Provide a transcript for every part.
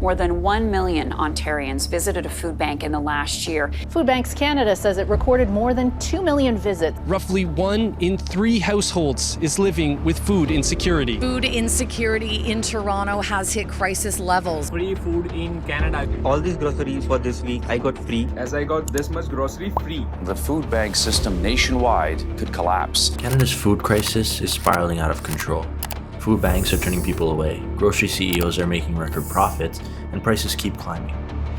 more than 1 million Ontarians visited a food bank in the last year. Food Banks Canada says it recorded more than 2 million visits. Roughly 1 in 3 households is living with food insecurity. Food insecurity in Toronto has hit crisis levels. Free food in Canada. All these groceries for this week I got free. As I got this much grocery free. The food bank system nationwide could collapse. Canada's food crisis is spiraling out of control. Food banks are turning people away, grocery CEOs are making record profits, and prices keep climbing.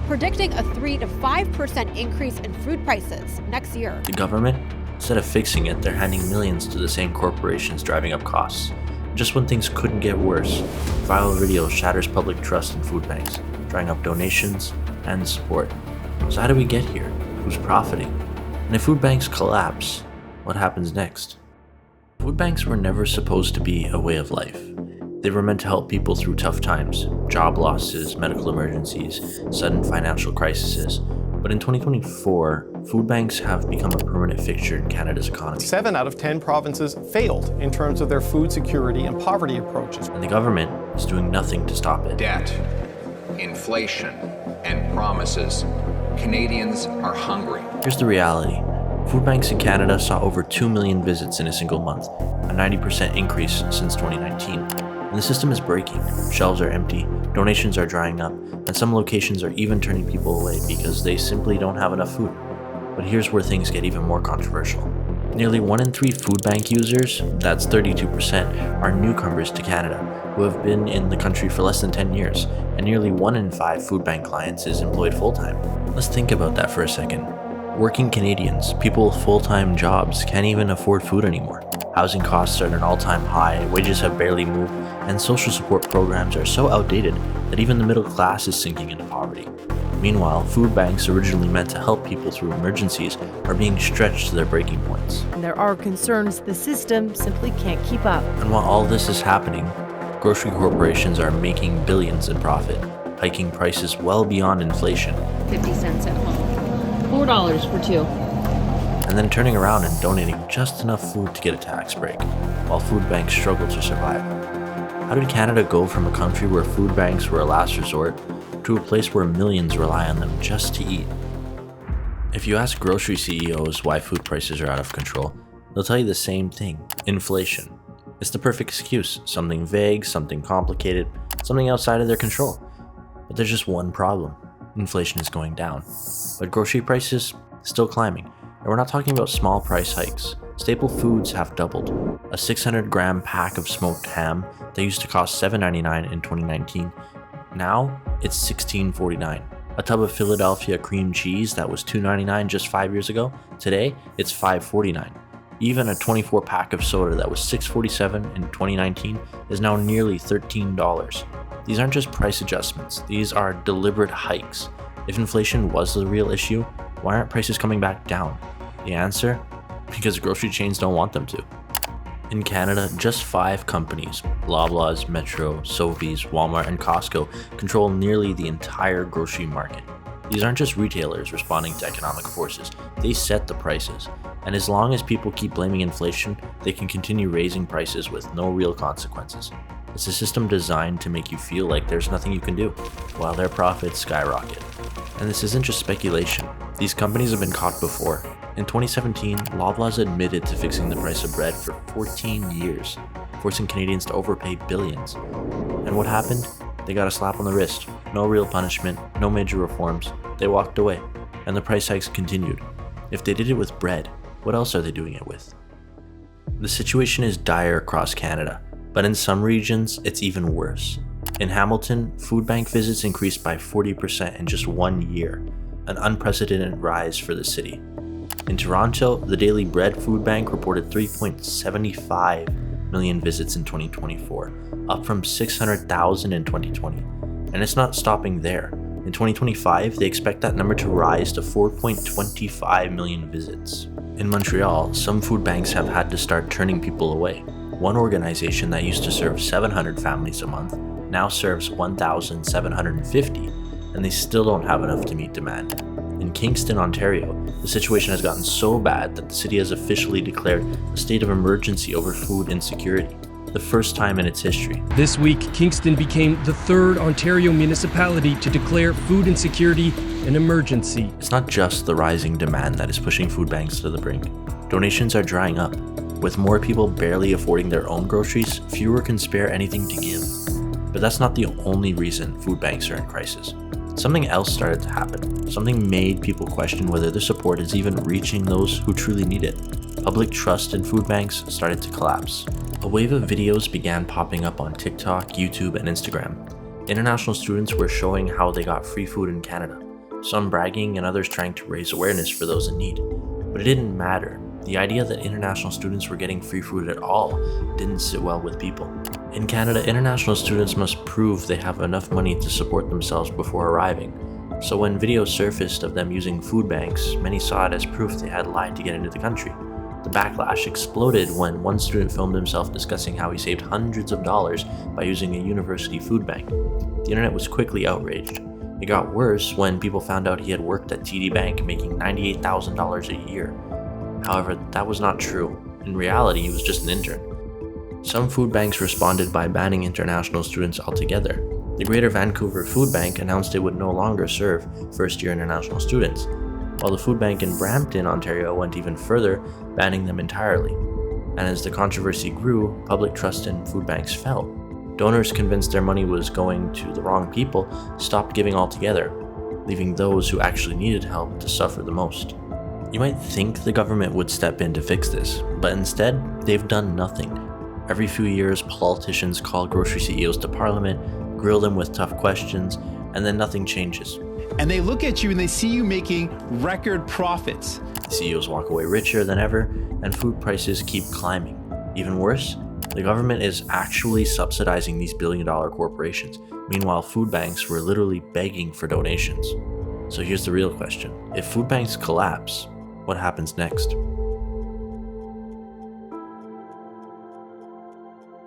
Predicting a 3 to 5% increase in food prices next year. The government, instead of fixing it, they're handing millions to the same corporations driving up costs. Just when things couldn't get worse, viral video shatters public trust in food banks, drying up donations and support. So how do we get here? Who's profiting? And if food banks collapse, what happens next? Food banks were never supposed to be a way of life. They were meant to help people through tough times, job losses, medical emergencies, sudden financial crises. But in 2024, food banks have become a permanent fixture in Canada's economy. 7 out of 10 provinces failed in terms of their food security and poverty approaches. And the government is doing nothing to stop it. Debt, inflation, and promises. Canadians are hungry. Here's the reality. Food banks in Canada saw over 2 million visits in a single month, a 90% increase since 2019. And the system is breaking. Shelves are empty, donations are drying up, and some locations are even turning people away because they simply don't have enough food. But here's where things get even more controversial. Nearly 1 in 3 food bank users, that's 32%, are newcomers to Canada who have been in the country for less than 10 years, and nearly 1 in 5 food bank clients is employed full-time. Let's think about that for a second. Working Canadians, people with full-time jobs, can't even afford food anymore. Housing costs are at an all-time high, wages have barely moved, and social support programs are so outdated that even the middle class is sinking into poverty. Meanwhile, food banks originally meant to help people through emergencies are being stretched to their breaking points. There are concerns the system simply can't keep up. And while all this is happening, grocery corporations are making billions in profit, hiking prices well beyond inflation. 50 cents at home. $4 for 2. And then turning around and donating just enough food to get a tax break, while food banks struggle to survive. How did Canada go from a country where food banks were a last resort to a place where millions rely on them just to eat? If you ask grocery CEOs why food prices are out of control, they'll tell you the same thing: inflation. It's the perfect excuse, something vague, something complicated, something outside of their control. But there's just one problem. Inflation is going down, but grocery prices still climbing. And we're not talking about small price hikes. Staple foods have doubled. A 600-gram pack of smoked ham that used to cost $7.99 in 2019, now it's $16.49. A tub of Philadelphia cream cheese that was $2.99 just 5 years ago, today it's $5.49. Even a 24-pack of soda that was $6.47 in 2019 is now nearly $13. These aren't just price adjustments, these are deliberate hikes. If inflation was the real issue, why aren't prices coming back down? The answer? Because grocery chains don't want them to. In Canada, just 5 companies, Loblaws, Metro, Sobeys, Walmart, and Costco, control nearly the entire grocery market. These aren't just retailers responding to economic forces, they set the prices. And as long as people keep blaming inflation, they can continue raising prices with no real consequences. It's a system designed to make you feel like there's nothing you can do, while their profits skyrocket. And this isn't just speculation. These companies have been caught before. In 2017, Loblaws admitted to fixing the price of bread for 14 years, forcing Canadians to overpay billions. And what happened? They got a slap on the wrist. No real punishment, no major reforms. They walked away, and the price hikes continued. If they did it with bread, what else are they doing it with? The situation is dire across Canada, but in some regions, it's even worse. In Hamilton, food bank visits increased by 40% in just 1 year, an unprecedented rise for the city. In Toronto, the Daily Bread Food Bank reported 3.75 million visits in 2024, up from 600,000 in 2020. And it's not stopping there. In 2025, they expect that number to rise to 4.25 million visits. In Montreal, some food banks have had to start turning people away. One organization that used to serve 700 families a month now serves 1,750, and they still don't have enough to meet demand. In Kingston, Ontario, the situation has gotten so bad that the city has officially declared a state of emergency over food insecurity. the first time in its history. This week, Kingston became the third Ontario municipality to declare food insecurity an emergency. It's not just the rising demand that is pushing food banks to the brink. Donations are drying up. With more people barely affording their own groceries, fewer can spare anything to give. But that's not the only reason food banks are in crisis. Something else started to happen. Something made people question whether their support is even reaching those who truly need it. Public trust in food banks started to collapse. A wave of videos began popping up on TikTok, YouTube, and Instagram. International students were showing how they got free food in Canada, some bragging and others trying to raise awareness for those in need. But it didn't matter. The idea that international students were getting free food at all didn't sit well with people. In Canada, international students must prove they have enough money to support themselves before arriving. So when videos surfaced of them using food banks, many saw it as proof they had lied to get into the country. The backlash exploded when one student filmed himself discussing how he saved hundreds of dollars by using a university food bank. The internet was quickly outraged. It got worse when people found out he had worked at TD Bank making $98,000 a year. However, that was not true. In reality, he was just an intern. Some food banks responded by banning international students altogether. The Greater Vancouver Food Bank announced it would no longer serve first-year international students, while the food bank in Brampton, Ontario went even further, banning them entirely. And as the controversy grew, public trust in food banks fell. Donors convinced their money was going to the wrong people stopped giving altogether, leaving those who actually needed help to suffer the most. You might think the government would step in to fix this, but instead, they've done nothing. Every few years, politicians call grocery CEOs to Parliament, grill them with tough questions, and then nothing changes. And they look at you and they see you making record profits. CEOs walk away richer than ever, and food prices keep climbing. Even worse, the government is actually subsidizing these billion-dollar corporations. Meanwhile, food banks were literally begging for donations. So here's the real question. If food banks collapse, what happens next?